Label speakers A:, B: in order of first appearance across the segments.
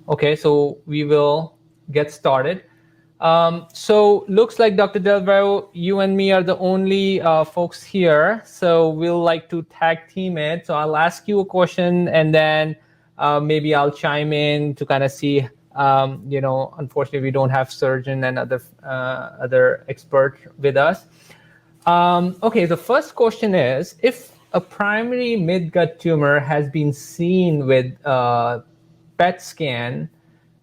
A: Okay, so we will get started. So looks like Dr. Delvero, you and me are the only folks here. So we'll like to tag team it. So I'll ask you a question, and then maybe I'll chime in to kind of see. Unfortunately, we don't have surgeon and other expert with us. Okay, the first question is, if a primary mid-gut tumor has been seen with PET scan,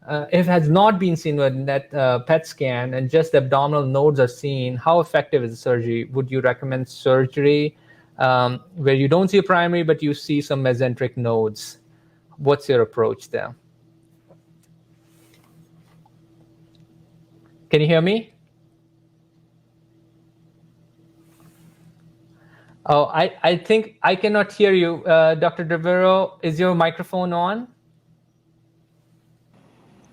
A: if it has not been seen with that PET scan and just the abdominal nodes are seen, how effective is the surgery? Would you recommend surgery where you don't see a primary, but you see some mesenteric nodes? What's your approach there? Can you hear me? Oh, I think I cannot hear you. Dr. Rivero, is your microphone on?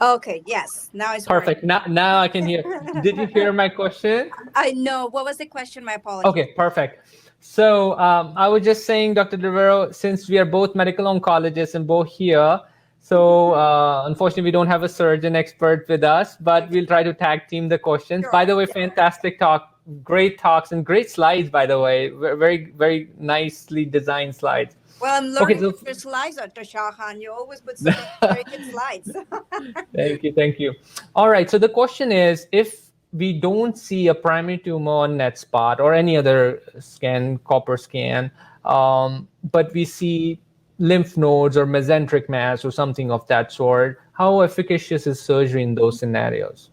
B: Okay, yes, now it's
A: perfect.
B: Working.
A: Now I can hear. Did you hear my question?
B: I know. What was the question? My apologies.
A: Okay, perfect. So I was just saying, Dr. Rivero, since we are both medical oncologists and both here, so unfortunately we don't have a surgeon expert with us, but we'll try to tag team the questions.
B: Sure,
A: By the way, fantastic talk, great talks and great slides, by the way, very, very nicely designed slides.
B: Well, I'm learning your slides, Dr. Shahan. You always put some very good slides.
A: Thank you. All right, so the question is, if we don't see a primary tumor on net spot or any other scan, copper scan, but we see lymph nodes or mesenteric mass or something of that sort, how efficacious is surgery in those scenarios?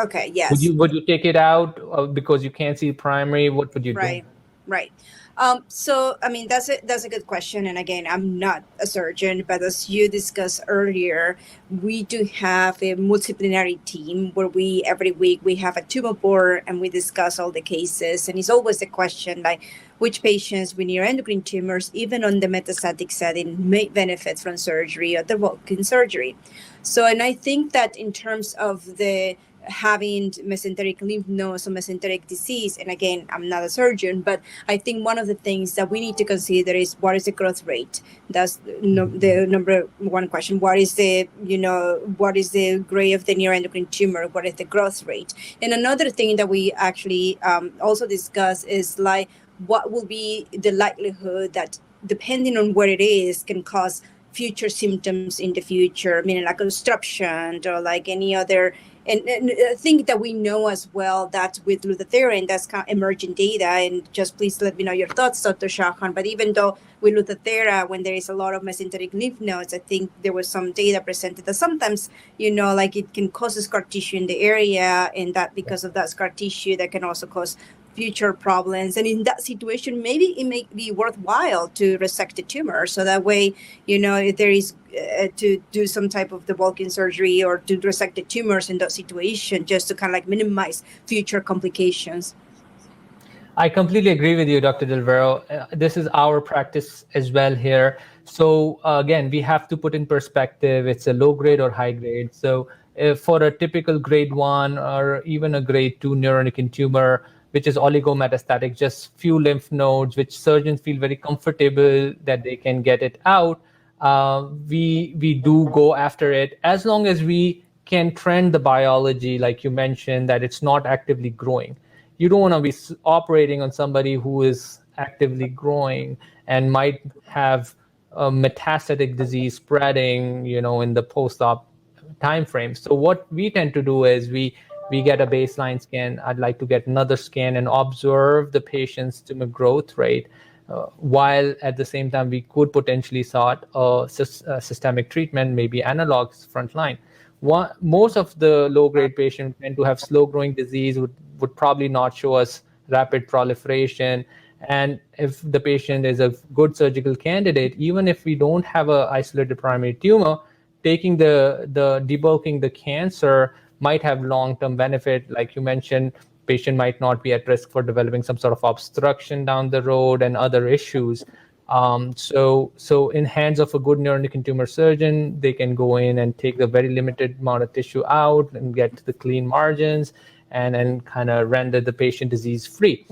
B: Okay, yes.
A: Would you take it out because you can't see primary? What would you do?
B: Right. So, I mean, that's a good question. And again, I'm not a surgeon, but as you discussed earlier, we do have a multidisciplinary team where every week we have a tumor board and we discuss all the cases. And it's always a question like which patients with neuroendocrine tumors, even on the metastatic setting, may benefit from surgery or the walk-in surgery. So, and I think that in terms of the having mesenteric lymph nodes or mesenteric disease, and again, I'm not a surgeon, but I think one of the things that we need to consider is what is the growth rate. That's the number one question. What is the grade of the neuroendocrine tumor? What is the growth rate? And another thing that we actually also discuss is like what will be the likelihood that, depending on where it is, can cause future symptoms in the future, meaning like obstruction or like any other. And I think that we know as well that with Lutathera, that's kind of emerging data, and just please let me know your thoughts, Dr. Shahan. But even though with Lutathera, when there is a lot of mesenteric lymph nodes, I think there was some data presented that sometimes, like it can cause scar tissue in the area, and that because of that scar tissue, that can also cause future problems. And in that situation, maybe it may be worthwhile to resect the tumor. So that way, if there is to do some type of debulking surgery or to resect the tumors in that situation, just to kind of like minimize future complications.
A: I completely agree with you, Dr. Delvero. This is our practice as well here. So again, we have to put in perspective, it's a low grade or high grade. So for a typical grade 1 or even a grade 2 neuroendocrine tumor, which is oligometastatic, just few lymph nodes, which surgeons feel very comfortable that they can get it out, we do go after it as long as we can trend the biology, like you mentioned, that it's not actively growing. You don't want to be operating on somebody who is actively growing and might have a metastatic disease spreading, in the post-op time frame. So what we tend to do is we get a baseline scan. I'd like to get another scan and observe the patient's tumor growth rate, while at the same time we could potentially start a systemic treatment, maybe analogs frontline. Most of the low-grade patients tend to have slow-growing disease, would probably not show us rapid proliferation. And if the patient is a good surgical candidate, even if we don't have an isolated primary tumor, taking debulking the cancer might have long-term benefit. Like you mentioned, patient might not be at risk for developing some sort of obstruction down the road and other issues. So in hands of a good neuroendocrine tumor surgeon, they can go in and take the very limited amount of tissue out and get the clean margins and kind of render the patient disease free.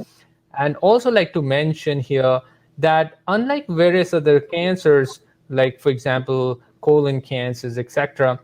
A: And also like to mention here that unlike various other cancers, like for example, colon cancers, etc.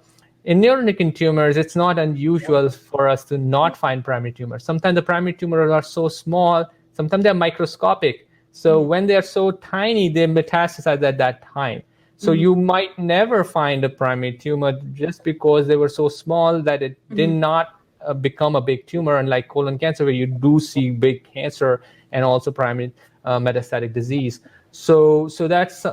A: In neuroendocrine tumors, it's not unusual for us to not find primary tumors. Sometimes the primary tumors are so small, sometimes they're microscopic. So when they're so tiny, they metastasize at that time. So you might never find a primary tumor just because they were so small that it did not become a big tumor, unlike colon cancer, where you do see big cancer and also primary metastatic disease. So that's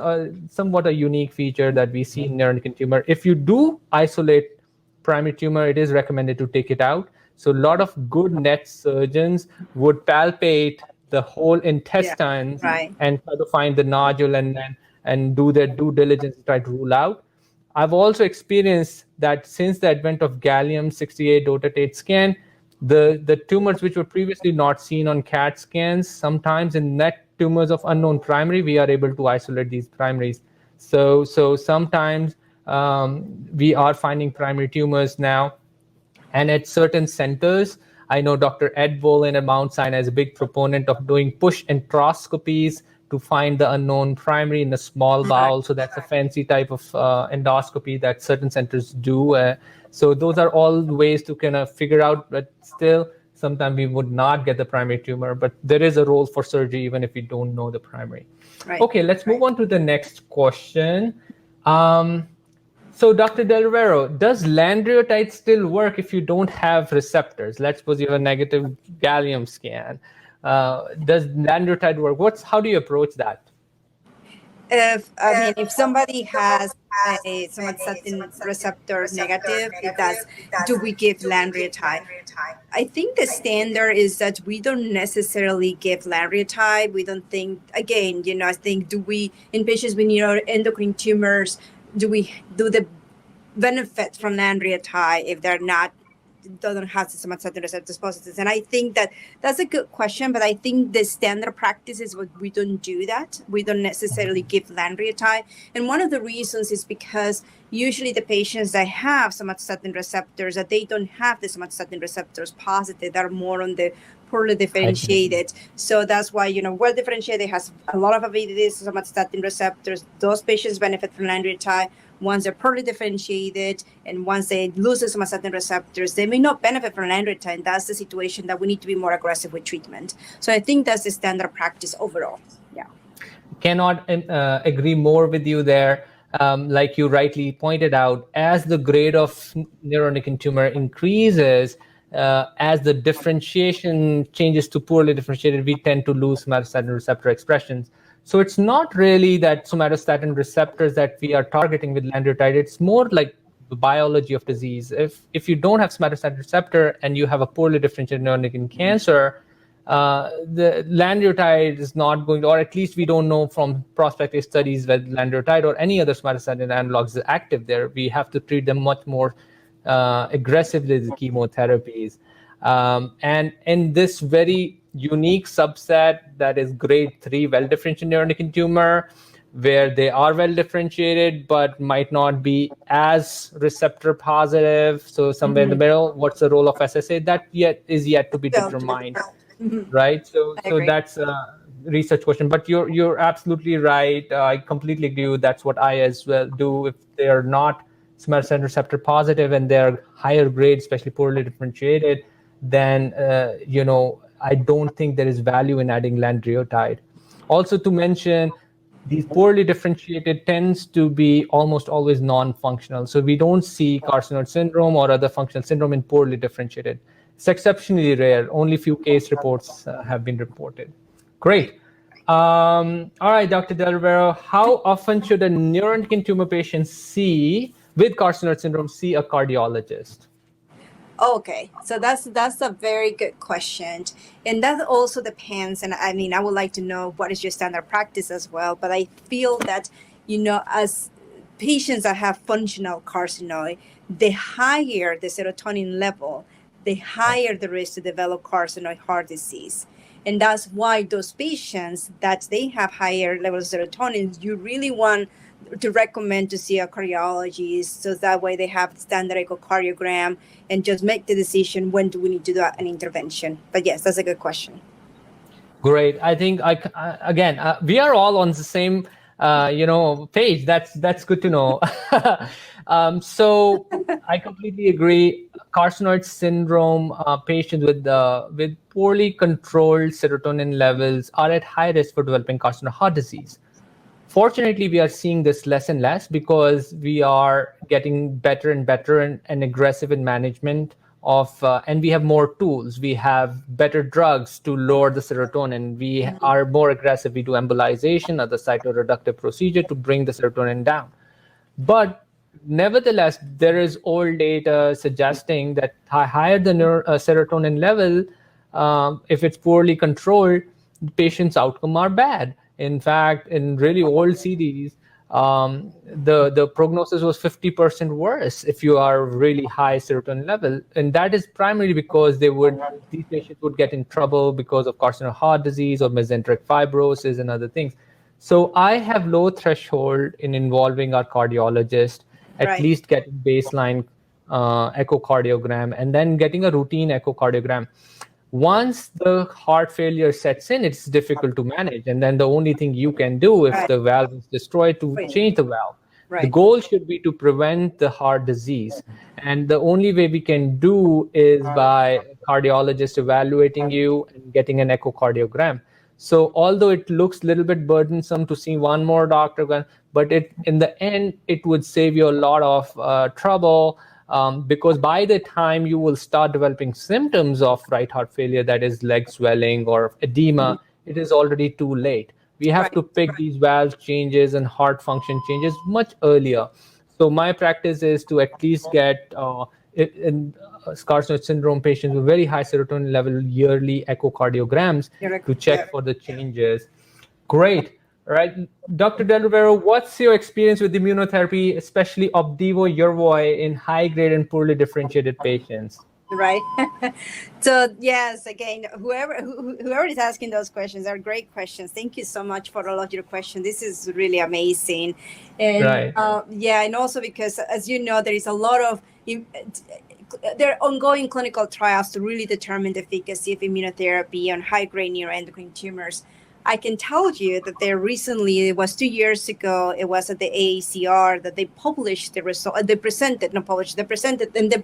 A: somewhat a unique feature that we see in neuroendocrine tumor. If you do isolate primary tumor, it is recommended to take it out. So a lot of good NET surgeons would palpate the whole intestine and try to find the nodule and do their due diligence to try to rule out. I've also experienced that since the advent of gallium-68 dotatate scan, the tumors which were previously not seen on CAT scans, sometimes in NET tumors of unknown primary, we are able to isolate these primaries. So sometimes we are finding primary tumors now. And at certain centers, I know Dr. Ed Bolin at Mount Sinai is a big proponent of doing push enteroscopies to find the unknown primary in the small bowel. So that's a fancy type of endoscopy that certain centers do. So those are all ways to kind of figure out, but still, sometimes we would not get the primary tumor, but there is a role for surgery even if we don't know the primary. Okay, let's move on to the next question. So Dr. Del Rivero, does Landriotite still work if you don't have receptors? Let's suppose you have a negative gallium scan. Does Landriotite work? How do you approach that?
B: If somebody has a somatostatin receptor negative, do we give Landriotite? I think the standard is that we don't necessarily give Landriotite. We don't think, again, I think, in patients with neuroendocrine tumors, do the benefit from Landriotite if they're not, doesn't have the somatostatin receptors positives? And I think that's a good question, but I think the standard practice is we don't do that. We don't necessarily give Landriotite. And one of the reasons is because usually the patients that have somatostatin receptors, that they don't have the somatostatin receptors positive, they're more on the poorly differentiated. So that's why, well differentiated has a lot of abilities, somatostatin receptors. Those patients benefit from Landriotite. Once they're poorly differentiated and once they lose the somatostatin receptors, they may not benefit from Landriotite. And that's the situation that we need to be more aggressive with treatment. So I think that's the standard practice overall. Yeah.
A: Cannot agree more with you there. Like you rightly pointed out, as the grade of neuroendocrine tumor increases, as the differentiation changes to poorly differentiated, we tend to lose somatostatin receptor expressions. So it's not really that somatostatin receptors that we are targeting with Landriotite. It's more like the biology of disease. If you don't have somatostatin receptor and you have a poorly differentiated neuroendocrine cancer, the Landriotite is not going to, or at least we don't know from prospective studies that Landriotite or any other somatostatin analogs is active there. We have to treat them much more aggressively with chemotherapies. And in this very unique subset that is grade 3 well-differentiated neuroendocrine tumor, where they are well-differentiated but might not be as receptor positive, so somewhere in the middle, what's the role of SSA? That is yet to be determined, right? So that's a research question, but you're absolutely right. I completely agree with that's what I as well do. If they are not somatostatin receptor positive and they're higher grade, especially poorly differentiated, then I don't think there is value in adding Landriotite. Also to mention, these poorly differentiated tends to be almost always non-functional. So we don't see carcinoid syndrome or other functional syndrome in poorly differentiated. It's exceptionally rare. Only few case reports have been reported. Great. All right, Dr. Del Rivero, how often should a neuroendocrine tumor patient with carcinoid syndrome see a cardiologist?
B: Okay, so that's a very good question, and that also depends. And I mean, I would like to know what is your standard practice as well. But I feel that as patients that have functional carcinoid, the higher the serotonin level, the higher the risk to develop carcinoid heart disease. And that's why those patients that they have higher levels of serotonin, you really want to recommend to see a cardiologist, so that way they have standard echocardiogram and just make the decision when do we need to do an intervention. But yes, that's a good question.
A: Great. I think we are all on the same Paige, that's good to know. So I completely agree. Carcinoid syndrome patients with poorly controlled serotonin levels are at high risk for developing carcinoid heart disease. Fortunately, we are seeing this less and less because we are getting better and better and aggressive in management of, and we have more tools. We have better drugs to lower the serotonin. We are more aggressive. We do embolization, other cytoreductive procedure to bring the serotonin down. But nevertheless, there is old data suggesting that higher the serotonin level, if it's poorly controlled, the patient's outcome are bad. In fact, in really old CDs, the prognosis was 50% worse if you are really high serotonin level, and that is primarily because these patients would get in trouble because of carcinoid heart disease or mesenteric fibrosis and other things. So I have low threshold in involving our cardiologist, at
B: Right.
A: least getting baseline echocardiogram and then getting a routine echocardiogram. Once the heart failure sets in, it's difficult to manage. And then the only thing you can do if
B: Right.
A: the valve is destroyed to
B: Right.
A: change the valve. The
B: Right.
A: goal should be to prevent the heart disease. And the only way we can do is by a cardiologist evaluating you and getting an echocardiogram. So although it looks a little bit burdensome to see one more doctor, but in the end, it would save you a lot of trouble, because by the time you will start developing symptoms of right heart failure, that is leg swelling or edema, it is already too late. We have
B: Right.
A: to pick these valve changes and heart function changes much earlier. So my practice is to at least get in carcinoid syndrome patients with very high serotonin level yearly echocardiograms to check
B: Yeah.
A: for the changes. Great. All right. Dr. Del Rivero, what's your experience with immunotherapy, especially Opdivo Yervoy in high-grade and poorly differentiated patients?
B: Right. So yes, again, whoever is asking those questions are great questions. Thank you so much for all of your questions. This is really amazing. And
A: Right.
B: yeah, and also because, as you know, there is a lot of there are ongoing clinical trials to really determine the efficacy of immunotherapy on high-grade neuroendocrine tumors. I can tell you that there recently, it was 2 years ago, it was at the AACR that they published the result. They presented, not published, they presented, and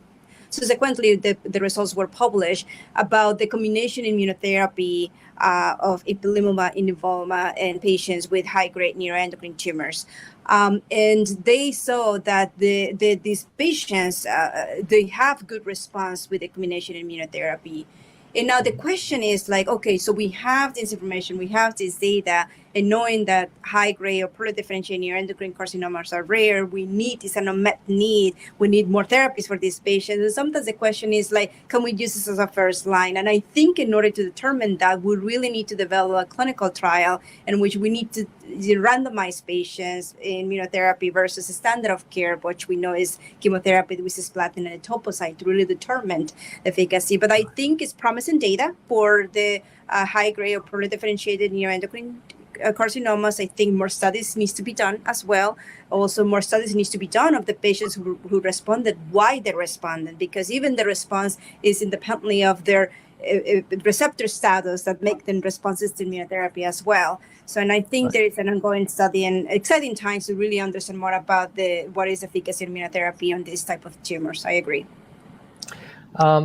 B: subsequently the results were published about the combination immunotherapy of ipilimumab and nivolumab in patients with high-grade neuroendocrine tumors. And they saw that these patients, they have good response with the combination immunotherapy. And now the question is like, okay, so we have this information, we have this data, and knowing that high-grade or poorly differentiated neuroendocrine carcinomas are rare, it's an unmet need. We need more therapies for these patients. And sometimes the question is like, can we use this as a first line? And I think in order to determine that, we really need to develop a clinical trial in which we need to randomize patients in immunotherapy versus a standard of care, which we know is chemotherapy with cisplatin and etoposide, to really determine efficacy. But I think it's promising data for the high-grade or poorly differentiated neuroendocrine carcinomas. I think more studies needs to be done as well. Also, more studies needs to be done of the patients who responded, why they responded, because even the response is independently of their receptor status that make them responses to immunotherapy as well. So, and I think there is an ongoing study and exciting times to really understand more about what is efficacy in immunotherapy on this type of tumors. I agree.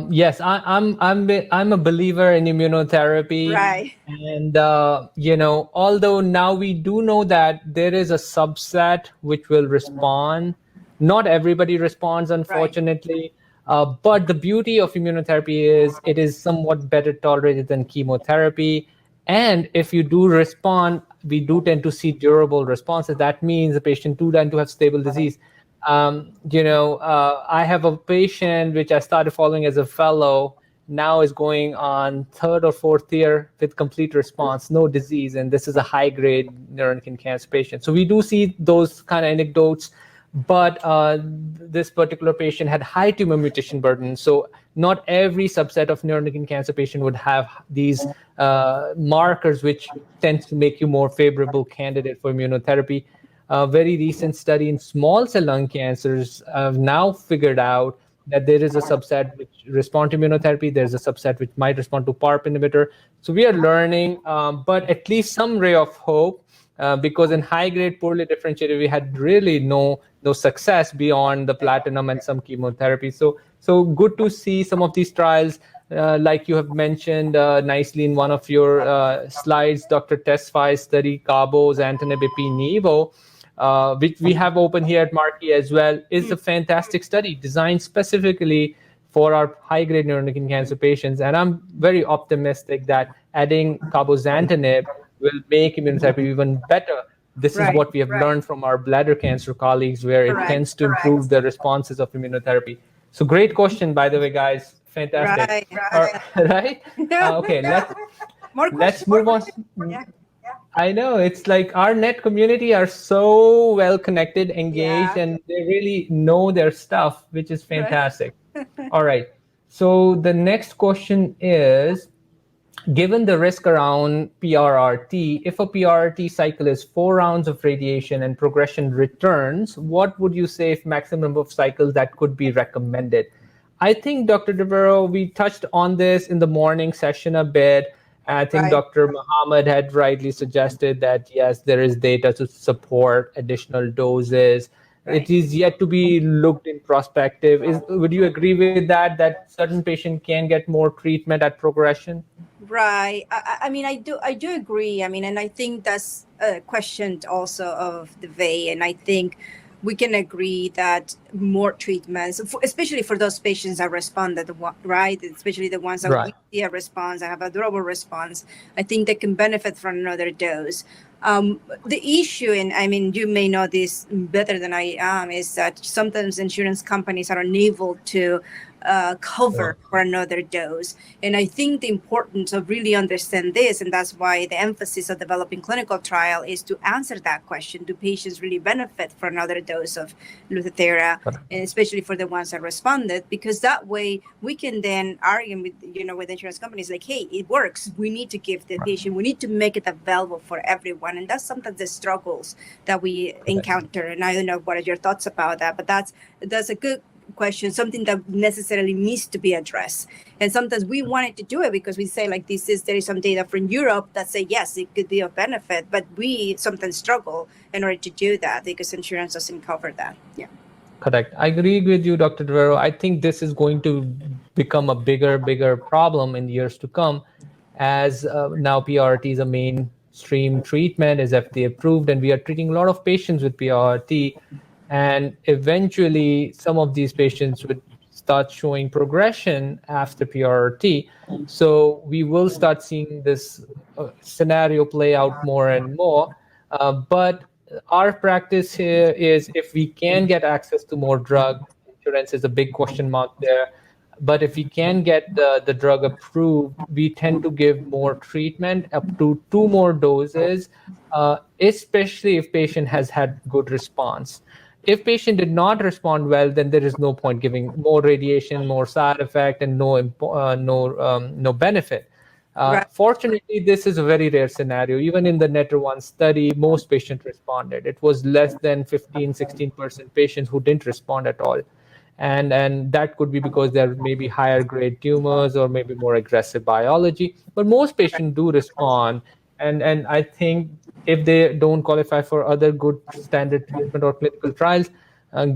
A: Yes, I'm a believer in immunotherapy,
B: Right.
A: and although now we do know that there is a subset which will respond, not everybody responds, unfortunately. But the beauty of immunotherapy is it is somewhat better tolerated than chemotherapy, and if you do respond, we do tend to see durable responses. That means the patient do tend to have stable disease. I have a patient which I started following as a fellow, now is going on third or fourth year with complete response, no disease, and this is a high-grade neuroendocrine cancer patient. So we do see those kind of anecdotes, but this particular patient had high tumor mutation burden. So not every subset of neuroendocrine cancer patient would have these markers, which tends to make you more favorable candidate for immunotherapy. A very recent study in small cell lung cancers have now figured out that there is a subset which respond to immunotherapy. There's a subset which might respond to PARP inhibitor. So we are learning, but at least some ray of hope. because in high-grade poorly differentiated, we had really no success beyond the platinum and some chemotherapy. So good to see some of these trials, like you have mentioned nicely in one of your slides, Dr. Tesfaye's study, Cabo, Zantinib, Ipi, Nivo, which we have open here at Marquee as well, is a fantastic study designed specifically for our high-grade neuroendocrine cancer patients. And I'm very optimistic that adding cabozantinib will make immunotherapy even better. This is what we have learned from our bladder cancer colleagues, where it tends to improve the responses of immunotherapy. So great question, by the way, guys. Fantastic. Right? Okay, let's move on.
B: Yeah.
A: I know, it's like our net community are so well connected, engaged, and they really know their stuff, which is fantastic. All right. So the next question is, given the risk around PRRT, if a PRRT cycle is 4 rounds of radiation and progression returns, what would you say if maximum number of cycles that could be recommended? I think, Dr. DeVero, we touched on this in the morning session a bit. I think Dr. Muhammad had rightly suggested that, yes, there is data to support additional doses. It is yet to be looked in prospective. Would you agree with that certain patient can get more treatment at progression?
B: Right. I mean, I do agree. I mean, and I think that's a question also of the VA. And I think we can agree that more treatments, especially for those patients that responded, right? Especially the ones that we see a response, that have a durable response, I think they can benefit from another dose. The issue, and I mean, you may know this better than I am, is that sometimes insurance companies are unable to cover for another dose. And I think the importance of really understand this, and that's why the emphasis of developing clinical trial is to answer that question. Do patients really benefit for another dose of Lutathera, and especially for the ones that responded? Because that way we can then argue with insurance companies like, hey, it works. We need to give the patient, we need to make it available for everyone. And that's sometimes the struggles that we encounter. And I don't know what are your thoughts about that, but that's a good question, something that necessarily needs to be addressed. And sometimes we wanted to do it because we say like there is some data from Europe that say yes, it could be of benefit, but we sometimes struggle in order to do that because insurance doesn't cover that. Yeah.
A: Correct. I agree with you, Dr. DeVero. I think this is going to become a bigger problem in the years to come, as now PRRT is a mainstream treatment, is FDA approved, and we are treating a lot of patients with PRRT. And eventually, some of these patients would start showing progression after PRRT. So we will start seeing this scenario play out more and more. But our practice here is, if we can get access to more drug, insurance is a big question mark there. But if we can get the drug approved, we tend to give more treatment, up to 2 more doses, especially if patient has had good response. If patient did not respond well, then there is no point giving more radiation, more side effect, and no benefit. Fortunately, this is a very rare scenario. Even in the NETTER-1 study, most patients responded. It was less than 15-16% patients who didn't respond at all. And that could be because there may be higher grade tumors or maybe more aggressive biology. But most patients do respond. And I think if they don't qualify for other good standard treatment or clinical trials,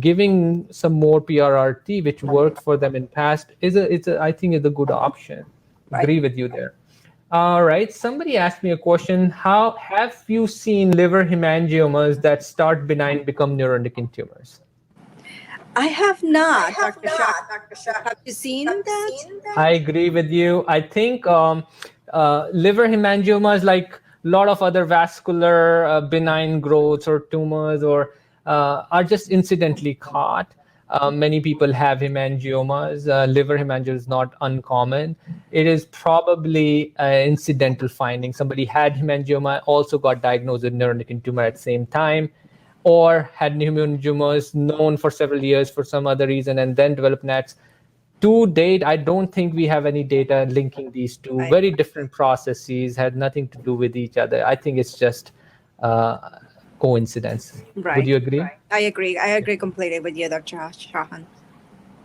A: giving some more PRRT, which worked for them in past, I think is a good option. Agree with you there. All right. Somebody asked me a question. How have you seen liver hemangiomas that start benign become neuroendocrine tumors?
B: I have not, Dr. Shah. Have you seen that?
A: I agree with you. I think liver hemangiomas, like a lot of other vascular benign growths or tumors, are just incidentally caught. Many people have hemangiomas. Liver hemangioma is not uncommon. It is probably an incidental finding. Somebody had hemangioma, also got diagnosed with neuroendocrine tumor at the same time, or had hemangiomas known for several years for some other reason and then developed NATs. To date, I don't think we have any data linking these two. Very different processes, had nothing to do with each other. I think it's just coincidence. Would you agree?
B: I agree. I agree completely with you, Dr. Shahan.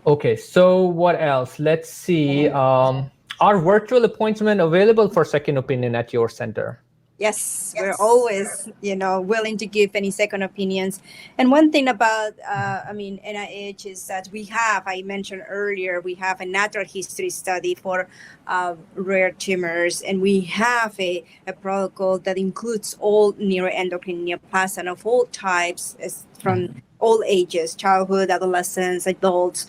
A: Okay, so what else? Let's see. Are virtual appointments available for second opinion at your center?
B: Yes, we're always, willing to give any second opinions. And one thing about, NIH is that I mentioned earlier, we have a natural history study for rare tumors, and we have a protocol that includes all neuroendocrine neoplasm of all types, from all ages, childhood, adolescents, adults,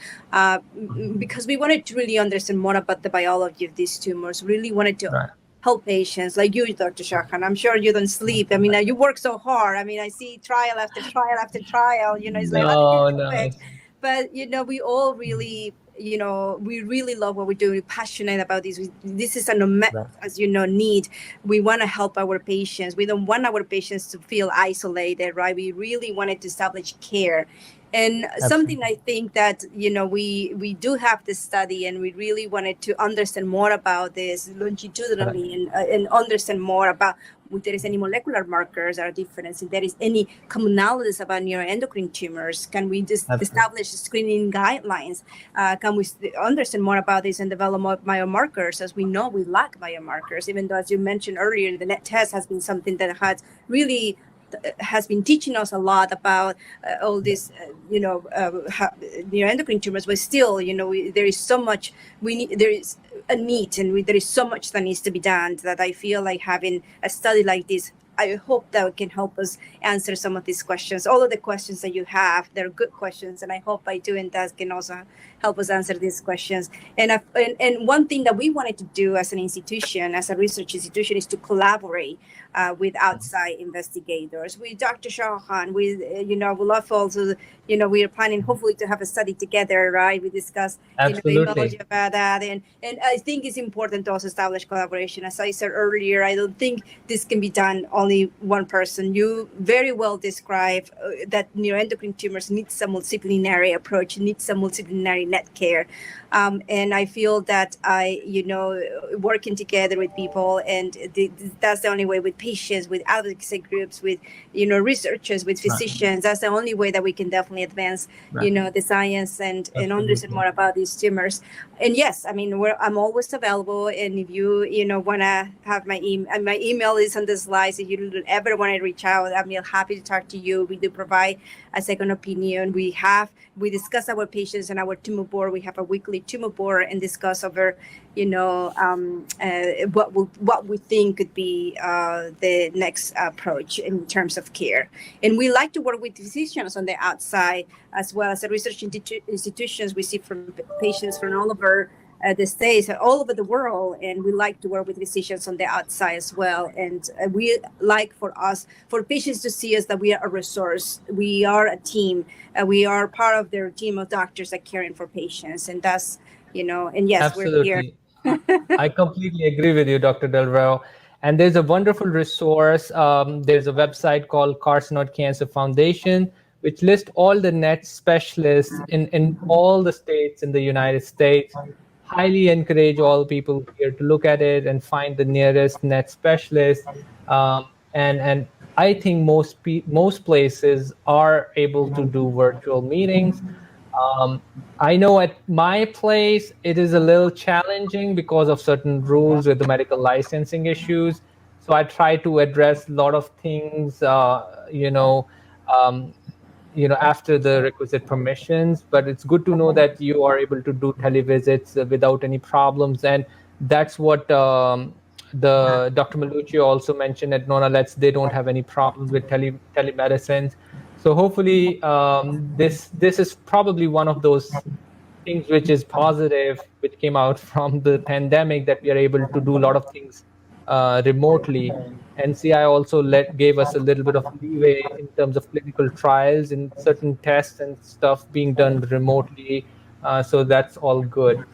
B: because we wanted to really understand more about the biology of these tumors, really wanted to
A: Right.
B: help patients like you, Dr. Shahan. I'm sure you don't sleep. I mean, you work so hard. I mean, I see trial after trial after trial. It's like, how do you
A: No,
B: do
A: no.
B: it? But we all really, we really love what we do. We're passionate about this. This is an unmet,
A: Right.
B: as need. We want to help our patients. We don't want our patients to feel isolated, right? We really wanted to establish care. And something I think that we do have this study, and we really wanted to understand more about this longitudinally, and understand more about if there is any molecular markers that are different, if there is any commonalities about neuroendocrine tumors. Can we just establish screening guidelines? Can we understand more about this and develop more biomarkers? As we know, we lack biomarkers, even though, as you mentioned earlier, the NET test has been something that has been teaching us a lot about all these, neuroendocrine tumors. But still, there is so much there is a need, and there is so much that needs to be done, that I feel like having a study like this, I hope that can help us answer some of these questions. All of the questions that you have, they're good questions, and I hope by doing that can also help us answer these questions. And one thing that we wanted to do as an institution, as a research institution, is to collaborate with outside investigators, with Dr. Shahan, with we love also, we are planning hopefully to have a study together, right? We discuss immunology about that, and I think it's important to also establish collaboration. As I said earlier, I don't think this can be done only one person. You very well described that neuroendocrine tumors need some multidisciplinary approach, need some multidisciplinary net care, and I feel that working together with people, and that's the only way, with patients, with advocacy groups, with researchers, with physicians. That's the only way that we can definitely advance the science and understand more about these tumors. And yes, I mean, I'm always available, and if you want to have my email is on the slides. If you ever want to reach out, I'm happy to talk to you. We do provide a second opinion. We discuss our patients and our tumor board. We have a weekly tumor board and discuss over what we think could be the next approach in terms of care. And we like to work with physicians on the outside, as well as the research institutions. We see from patients from all over the States, all over the world, and we like to work with physicians on the outside as well. And we like for patients to see us that we are a resource. We are a team. We are part of their team of doctors that caring for patients, and that's and yes,
A: Absolutely.
B: we're here.
A: I completely agree with you, Dr. Del Vero. And there's a wonderful resource. There's a website called Carcinoid Cancer Foundation, which lists all the NET specialists in all the states in the United States. Highly encourage all people here to look at it and find the nearest NET specialist. And I think most places are able to do virtual meetings. I know at my place, it is a little challenging because of certain rules with the medical licensing issues. So I try to address a lot of things, after the requisite permissions. But it's good to know that you are able to do televisits without any problems. And that's what the Dr. Malucci also mentioned at Nonalets. They don't have any problems with telemedicine. So hopefully, this is probably one of those things which is positive, which came out from the pandemic, that we are able to do a lot of things remotely. NCI also gave us a little bit of leeway in terms of clinical trials and certain tests and stuff being done remotely. So that's all good.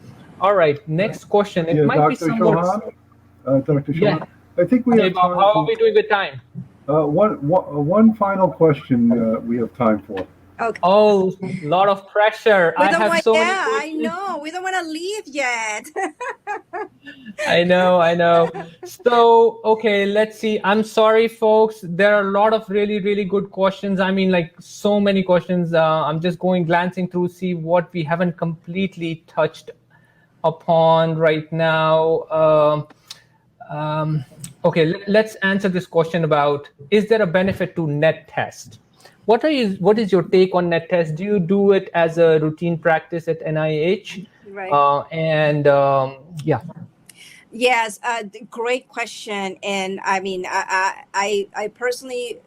A: All right, next question. It might be somewhat.
C: Dr.
A: Yeah.
C: Shahan, I think we
A: Hey,
C: have
A: Bob,
C: time
A: how
C: for
A: are we doing with time?
C: one final question we have time for.
B: Okay.
A: Oh, a lot of pressure. I have so many
B: I
A: questions.
B: know. We don't want to leave yet.
A: I know. So, okay, let's see. I'm sorry, folks. There are a lot of really, really good questions. I mean, like so many questions. I'm just glancing through, see what we haven't completely touched upon right now. Okay, let's answer this question about, is there a benefit to net test? What is your take on net test? Do you do it as a routine practice at NIH?
B: Right.
A: Yeah.
B: Yes, great question. And I mean, I personally,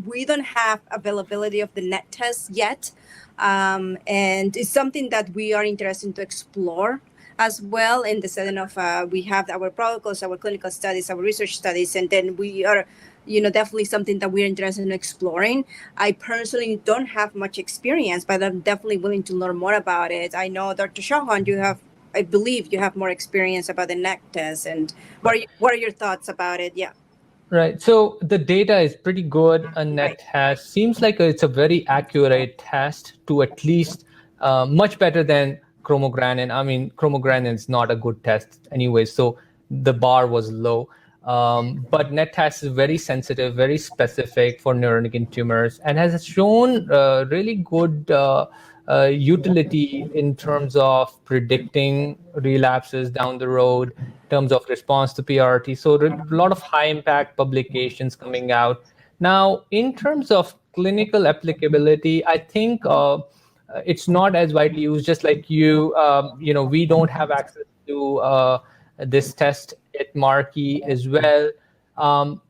B: we don't have availability of the net test yet. And it's something that we are interested to explore as well in the setting of, we have our protocols, our clinical studies, our research studies, and then we are, definitely something that we're interested in exploring. I personally don't have much experience, but I'm definitely willing to learn more about it. I know, Dr. Chauhan, I believe you have more experience about the NEC test, and what are your thoughts about it? Yeah.
A: Right. So the data is pretty good. A net test seems like it's a very accurate test, to at least much better than chromogranin. I mean, chromogranin is not a good test anyway, so the bar was low. But net test is very sensitive, very specific for neuroendocrine tumors, and has shown really good utility in terms of predicting relapses down the road, in terms of response to PRT. So a lot of high impact publications coming out. Now, in terms of clinical applicability, I think it's not as widely used. Just like we don't have access to this test at Marquee as well.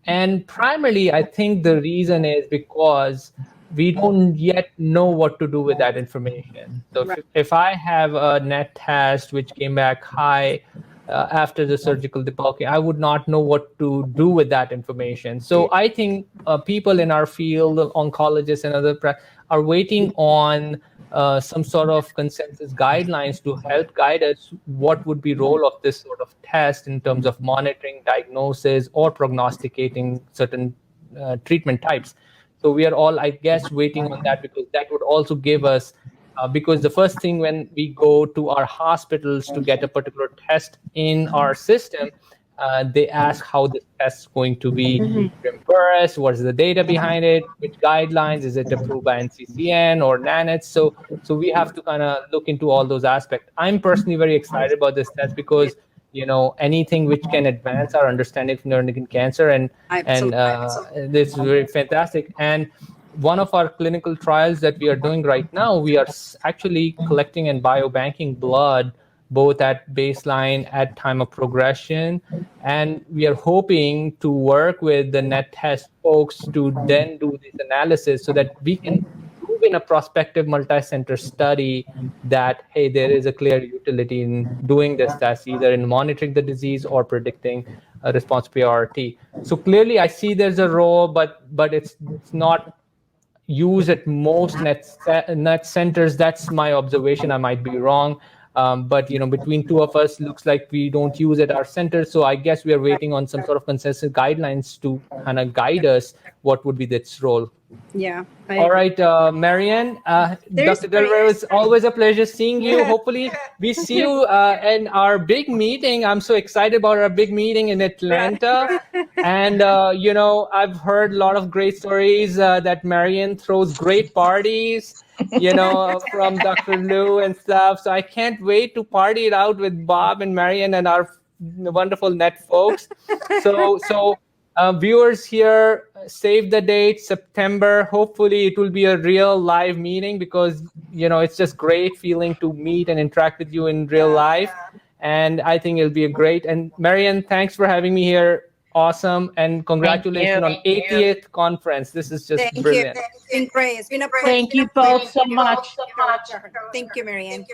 A: And primarily, I think the reason is because we don't yet know what to do with that information. So if I have a net test which came back high after the surgical debulking, I would not know what to do with that information. So I think people in our field, oncologists and other are waiting on some sort of consensus guidelines to help guide us what would be role of this sort of test in terms of monitoring, diagnosis, or prognosticating certain treatment types. So we are all, I guess, waiting on that, because that would also give us, because the first thing when we go to our hospitals to get a particular test in our system, they ask how the test is going to be reimbursed, what's the data behind it, which guidelines, is it approved by NCCN or NANETS? So we have to kind of look into all those aspects. I'm personally very excited about this test because, anything which can advance our understanding of neuroendocrine cancer, and this is very fantastic. And one of our clinical trials that we are doing right now, we are actually collecting and biobanking blood, both at baseline, at time of progression. And we are hoping to work with the net test folks to then do this analysis so that we can prove in a prospective multi-center study that, hey, there is a clear utility in doing this test, either in monitoring the disease or predicting a response PRT. So clearly I see there's a role, but it's not used at most net centers. That's my observation. I might be wrong. But between two of us, looks like we don't use it at our center. So I guess we are waiting on some sort of consensus guidelines to kind of guide us what would be its role.
B: Yeah.
A: All right, Marianne, Dr. Del Rivero, it's always a pleasure seeing you. Hopefully we see you in our big meeting. I'm so excited about our big meeting in Atlanta. And, I've heard a lot of great stories that Marianne throws great parties, from Dr. Lou and stuff. So I can't wait to party it out with Bob and Marianne and our wonderful net folks. So viewers here, save the date, September. Hopefully it will be a real live meeting, because it's just great feeling to meet and interact with you in real life. And I think it'll be a great. And Marianne, thanks for having me here. Awesome, and congratulations on 80th conference. This is just brilliant.
B: It's been great. It's been a pleasure.
D: Thank you both so much.
B: Thank you, Marianne.